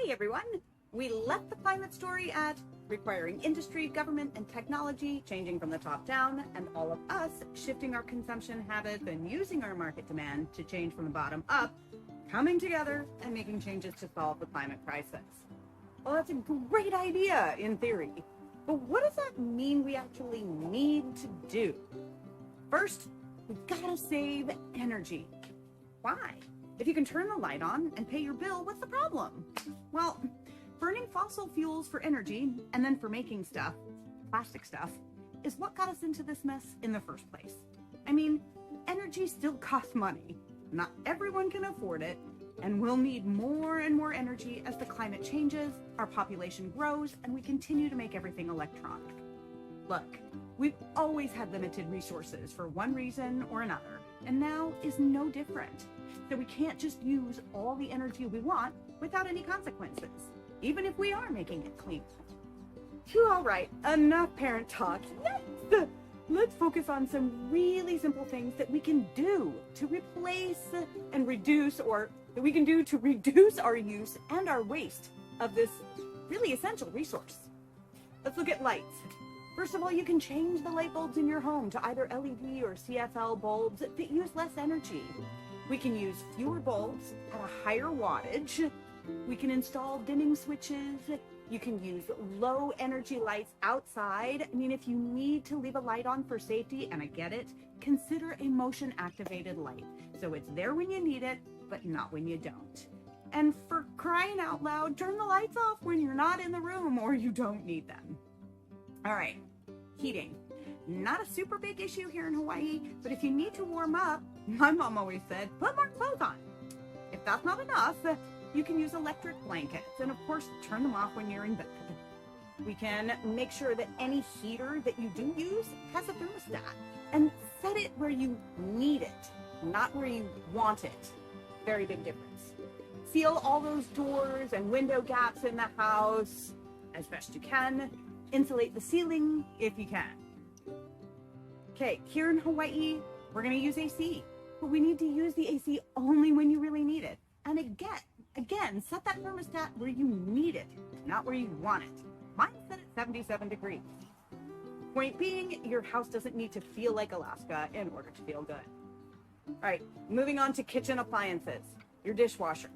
Hey everyone! We left the climate story at requiring industry, government, and technology changing from the top down, and all of us shifting our consumption habits and using our market demand to change from the bottom up, coming together and making changes to solve the climate crisis. Well, that's a great idea in theory, but what does that mean we actually need to do? First, we've got to save energy. Why? If you can turn the light on and pay your bill, what's the problem? Well, burning fossil fuels for energy and then for making stuff, plastic stuff, is what got us into this mess in the first place. I mean, energy still costs money. Not everyone can afford it, and we'll need more and more energy as the climate changes, our population grows, and we continue to make everything electronic. Look, we've always had limited resources for one reason or another, and now is no different. So we can't just use all the energy we want without any consequences, even if we are making it clean. Phew, all right, enough parent talk. Let's focus on some really simple things that we can do to replace and reduce, or that we can do to reduce our use and our waste of this really essential resource. Let's look at lights. First of all, you can change the light bulbs in your home to either LED or CFL bulbs that use less energy. We can use fewer bulbs at a higher wattage. We can install dimming switches. You can use low energy lights outside. I mean, if you need to leave a light on for safety, and I get it, consider a motion activated light. So it's there when you need it, but not when you don't. And for crying out loud, turn the lights off when you're not in the room or you don't need them. All right, heating. Not a super big issue here in Hawaii, but if you need to warm up, my mom always said, put more clothes on. If that's not enough, you can use electric blankets, and of course, turn them off when you're in bed. We can make sure that any heater that you do use has a thermostat, and set it where you need it, not where you want it. Very big difference. Seal all those doors and window gaps in the house as best you can. Insulate the ceiling if you can. Okay, here in Hawaii, we're going to use AC, but we need to use the AC only when you really need it. And again, set that thermostat where you need it, not where you want it. Mine's set at 77 degrees. Point being, your house doesn't need to feel like Alaska in order to feel good. All right, moving on to kitchen appliances. Your dishwasher.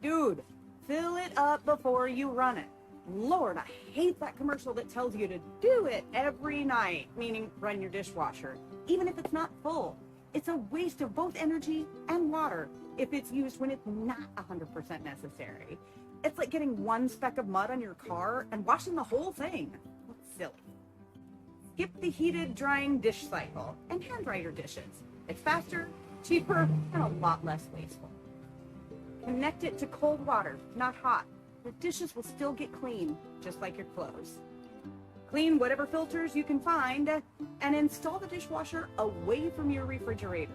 Dude, fill it up before you run it. Lord, I hate that commercial that tells you to do it every night, meaning run your dishwasher, even if it's not full. It's a waste of both energy and water if it's used when it's not 100% necessary. It's like getting one speck of mud on your car and washing the whole thing. That's silly. Skip the heated drying dish cycle and hand dry your dishes. It's faster, cheaper, and a lot less wasteful. Connect it to cold water, not hot. Your dishes will still get clean, just like your clothes. Clean whatever filters you can find and install the dishwasher away from your refrigerator.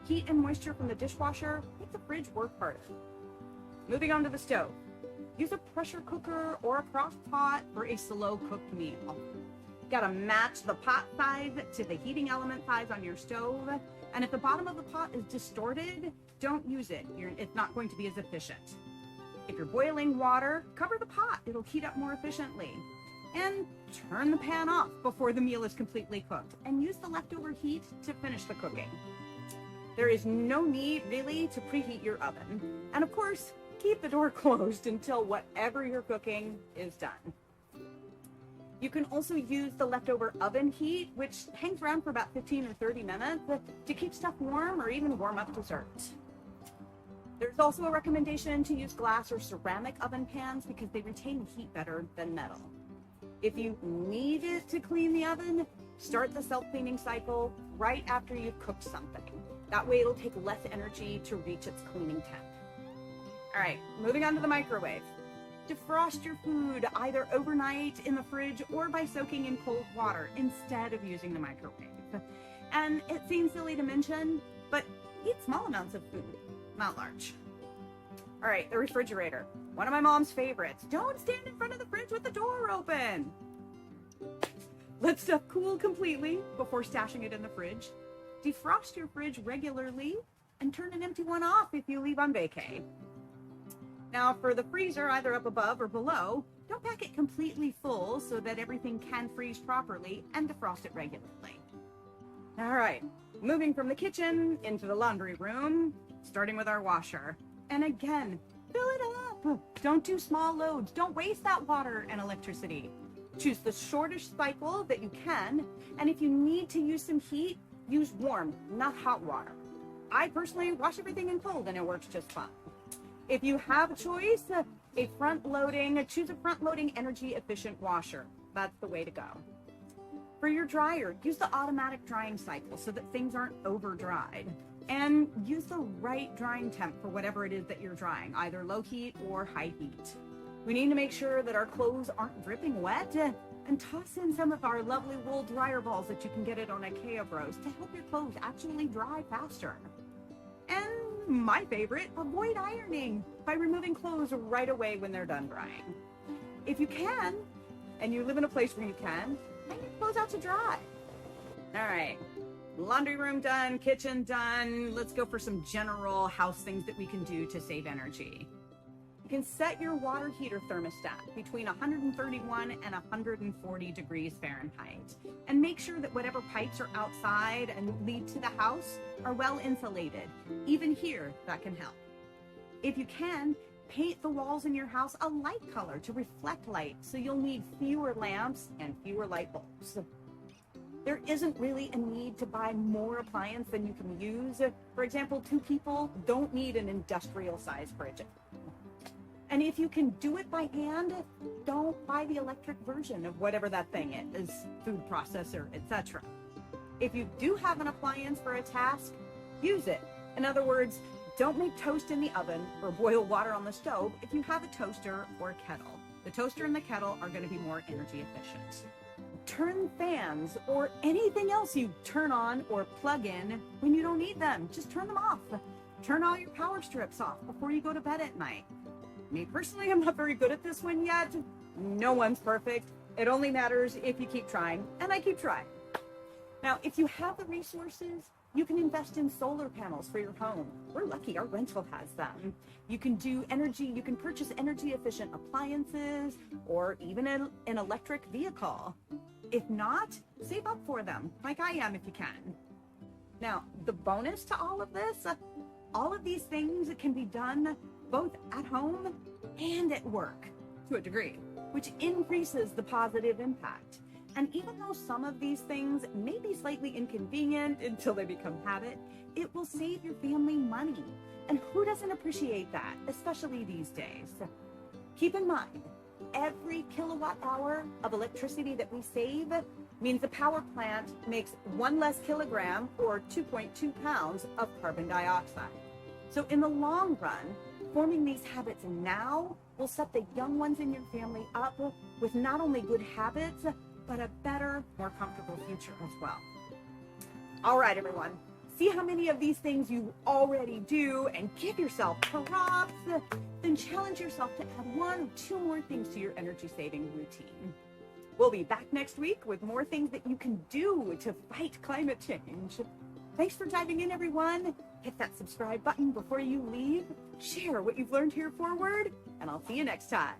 Heat and moisture from the dishwasher make the fridge work harder. Moving on to the stove. Use a pressure cooker or a crock pot for a slow cooked meal. Gotta match the pot size to the heating element size on your stove. And if the bottom of the pot is distorted, don't use it. It's not going to be as efficient. If you're boiling water, cover the pot. It'll heat up more efficiently. And turn the pan off before the meal is completely cooked, and use the leftover heat to finish the cooking. There is no need, really, to preheat your oven. And of course, keep the door closed until whatever you're cooking is done. You can also use the leftover oven heat, which hangs around for about 15 or 30 minutes, to keep stuff warm or even warm up desserts. There's also a recommendation to use glass or ceramic oven pans because they retain heat better than metal. If you need it to clean the oven, start the self-cleaning cycle right after you've cooked something. That way it'll take less energy to reach its cleaning temp. All right, moving on to the microwave. Defrost your food either overnight in the fridge or by soaking in cold water instead of using the microwave. And it seems silly to mention, but eat small amounts of food, not large. All right, the refrigerator. One of my mom's favorites. Don't stand in front of the fridge with the door open. Let stuff cool completely before stashing it in the fridge. Defrost your fridge regularly and turn an empty one off if you leave on vacay. Now for the freezer, either up above or below, don't pack it completely full so that everything can freeze properly, and defrost it regularly. All right, moving from the kitchen into the laundry room, starting with our washer. And again, fill it up. Don't do small loads. Don't waste that water and electricity. Choose the shortest cycle that you can, and if you need to use some heat, use warm, not hot water. I personally wash everything in cold and it works just fine. If you have a choice, choose a front-loading energy-efficient washer. That's the way to go. For your dryer, use the automatic drying cycle so that things aren't over-dried. And use the right drying temp for whatever it is that you're drying, either low heat or high heat. We need to make sure that our clothes aren't dripping wet, and toss in some of our lovely wool dryer balls that you can get at IKEA Bros to help your clothes actually dry faster. And my favorite, avoid ironing by removing clothes right away when they're done drying. If you can, and you live in a place where you can, hang your clothes out to dry. All right, laundry room done, kitchen done. Let's go for some general house things that we can do to save energy. You can set your water heater thermostat between 131 and 140 degrees Fahrenheit, and make sure that whatever pipes are outside and lead to the house are well insulated. Even here, that can help. If you can, paint the walls in your house a light color to reflect light, so you'll need fewer lamps and fewer light bulbs. There isn't really a need to buy more appliance than you can use. For example, 2 people don't need an industrial-sized fridge. And if you can do it by hand, don't buy the electric version of whatever that thing is, food processor, etc. If you do have an appliance for a task, use it. In other words, don't make toast in the oven or boil water on the stove if you have a toaster or a kettle. The toaster and the kettle are going to be more energy efficient. Turn fans or anything else you turn on or plug in when you don't need them. Just turn them off. Turn all your power strips off before you go to bed at night. Me personally, I'm not very good at this one yet. No one's perfect. It only matters if you keep trying, and I keep trying. Now, if you have the resources, you can invest in solar panels for your home. We're lucky our rental has them. You can purchase energy efficient appliances or even an electric vehicle. If not, save up for them, like I am if you can. Now, the bonus to all of this, all of these things can be done both at home and at work to a degree, which increases the positive impact. And even though some of these things may be slightly inconvenient until they become habit, it will save your family money. And who doesn't appreciate that, especially these days? Keep in mind, every kilowatt hour of electricity that we save means the power plant makes 1 less kilogram or 2.2 pounds of carbon dioxide. So in the long run, forming these habits now will set the young ones in your family up with not only good habits, but a better, more comfortable future as well. All right, everyone. See how many of these things you already do and give yourself props. Then challenge yourself to add 1 or 2 more things to your energy-saving routine. We'll be back next week with more things that you can do to fight climate change. Thanks for diving in, everyone. Hit that subscribe button before you leave. Share what you've learned here forward, and I'll see you next time.